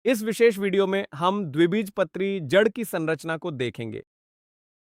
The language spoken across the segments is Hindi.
इस विशेष वीडियो में हम द्विबीजपत्री जड़ की संरचना को देखेंगे।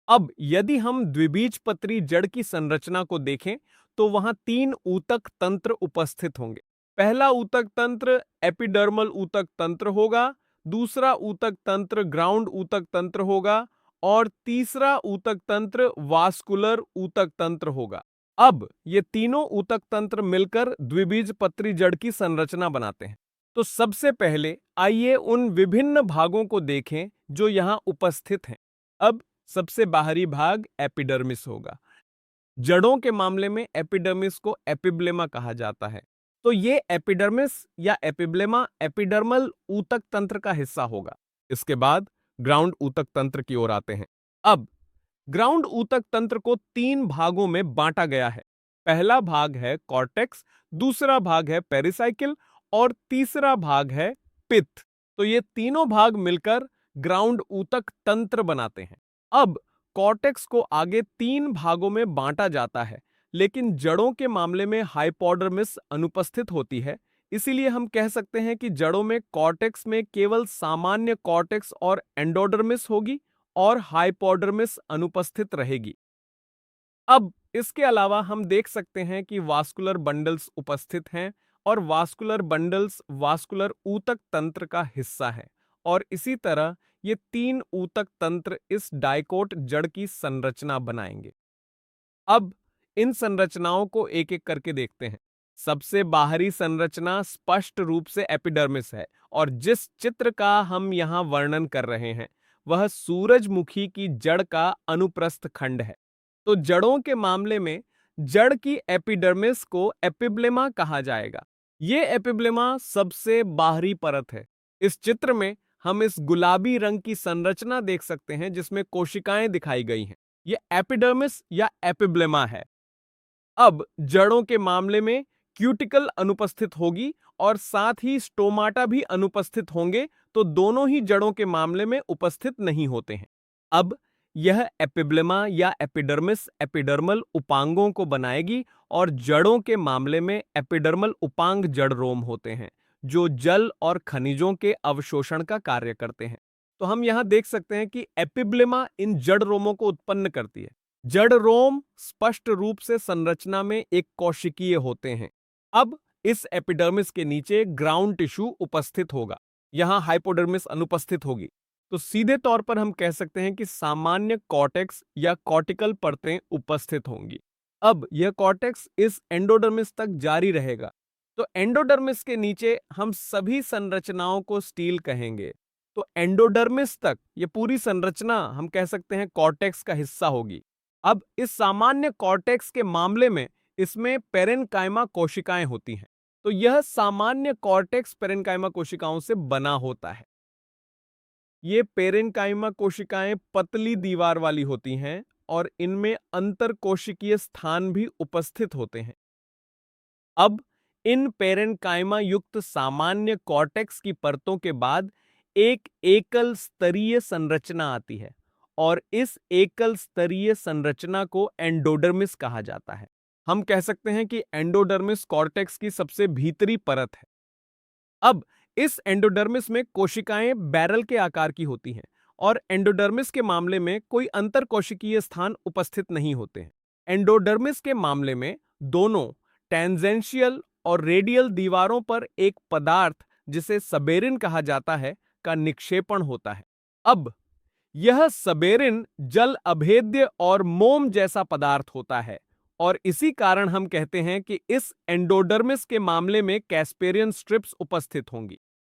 अब यदि हम द्विबीजपत्री जड़ की संरचना को देखें तो वहां 3 ऊतक तंत्र उपस्थित होंगे। पहला ऊतक तंत्र एपिडर्मल ऊतक तंत्र होगा, दूसरा ऊतक तंत्र ग्राउंड ऊतक तंत्र होगा और तीसरा ऊतक तंत्र वास्कुलर ऊतक तंत्र होगा। अब ये तीनों ऊतक तंत्र मिलकर द्विबीजपत्री जड़ की संरचना बनाते हैं। तो सबसे पहले आइए उन विभिन्न भागों को देखें जो यहां उपस्थित हैं। अब सबसे बाहरी भाग एपिडर्मिस होगा। जड़ों के मामले में एपिडर्मिस को एपिब्लेमा कहा जाता है। तो ये एपिडर्मिस या एपिब्लेमा एपिडर्मल ऊतक तंत्र का हिस्सा होगा। इसके बाद ग्राउंड ऊतक तंत्र की ओर आते हैं। अब ग्राउंड ऊतक तंत्र को 3 भागों में बांटा गया है। पहला भाग है कॉर्टेक्स, दूसरा भाग है पेरिसाइकिल और तीसरा भाग है पित्त। तो ये तीनों भाग मिलकर ग्राउंड ऊतक तंत्र बनाते हैं। अब कॉर्टेक्स को आगे 3 भागों में बांटा जाता है, लेकिन जड़ों के मामले में हाइपोडर्मिस अनुपस्थित होती है। इसीलिए हम कह सकते हैं कि जड़ों में कॉर्टेक्स में केवल सामान्य कॉर्टेक्स और एंडोडर्मिस होगी और हाइपोडर्मिस अनुपस्थित रहेगी। अब इसके अलावा हम देख सकते हैं कि वास्कुलर बंडल्स उपस्थित हैं और वास्कुलर बंडल्स वास्कुलर ऊतक तंत्र का हिस्सा है और इसी तरह ये 3 ऊतक तंत्र इस डाइकोट जड़ की संरचना बनाएंगे। अब इन संरचनाओं को एक एक करके देखते हैं। सबसे बाहरी संरचना स्पष्ट रूप से एपिडर्मिस है और जिस चित्र का हम यहां वर्णन कर रहे हैं वह सूरजमुखी की जड़ का अनुप्रस्थ खंड है। तो जड़ों के मामले में जड़ की एपिडर्मिस को एपिब्लेमा कहा जाएगा। ये एपिब्लेमा सबसे बाहरी परत है। इस चित्र में हम इस गुलाबी रंग की संरचना देख सकते हैं जिसमें कोशिकाएं दिखाई गई हैं। ये एपिडर्मिस या एपिब्लेमा है। अब जड़ों के मामले में क्यूटिकल अनुपस्थित होगी और साथ ही स्टोमाटा भी अनुपस्थित होंगे, तो दोनों ही जड़ों के मामले में उपस्थित नहीं होते हैं। अब यह एपिब्लेमा या एपिडर्मिस एपिडर्मल उपांगों को बनाएगी और जड़ों के मामले में एपिडर्मल उपांग जड़ रोम होते हैं जो जल और खनिजों के अवशोषण का कार्य करते हैं। तो हम यहां देख सकते हैं कि एपिब्लेमा इन जड़ रोमों को उत्पन्न करती है। जड़ रोम स्पष्ट रूप से संरचना में एक कोशिकीय होते हैं। अब इस एपिडर्मिस के नीचे ग्राउंड टिश्यू उपस्थित होगा। यहां हाइपोडर्मिस अनुपस्थित होगी। तो सीधे तौर पर हम कह सकते हैं कि सामान्य कॉर्टेक्स या कॉर्टिकल परतें उपस्थित होंगी। अब यह कॉर्टेक्स इस एंडोडर्मिस तक जारी रहेगा। तो एंडोडर्मिस के नीचे हम सभी संरचनाओं को स्टील कहेंगे। तो एंडोडर्मिस तक ये पूरी संरचना हम कह सकते हैं कॉर्टेक्स का हिस्सा होगी। अब इस सामान्य कॉर्टेक्स के मामले में इसमें पेरेन्काइमा कोशिकाएं होती हैं। तो यह सामान्य कॉर्टेक्स पेरेन्काइमा कोशिकाओं से बना होता है। ये पेरेन्काइमा कोशिकाएं पतली दीवार वाली होती हैं और इनमें अंतरकोशिकीय स्थान भी उपस्थित होते हैं। अब इन पेरेन्काइमा युक्त सामान्य कॉर्टेक्स की परतों के बाद एक एकल स्तरीय संरचना आती है और इस एकल स्तरीय संरचना को एंडोडर्मिस कहा जाता है। हम कह सकते हैं कि एंडोडर्मिस कॉर्टेक्स की सबसे भीतरी परत है। अब इस एंडोडर्मिस में कोशिकाएं बैरल के आकार की होती हैं और एंडोडर्मिस के मामले में कोई अंतरकोशिकीय स्थान उपस्थित नहीं होते हैं। एंडोडर्मिस के मामले में दोनों टेंजेंशियल और रेडियल दीवारों पर एक पदार्थ जिसे सबेरिन कहा जाता है का निक्षेपण होता है। अब यह सबेरिन जल अभेद्य और मोम जैसा पदार्थ होता है और इसी कारण हम कहते हैं कि इस एंडोडर्मिस के मामले में कैस्पेरियन स्ट्रिप्स उपस्थित होंगी।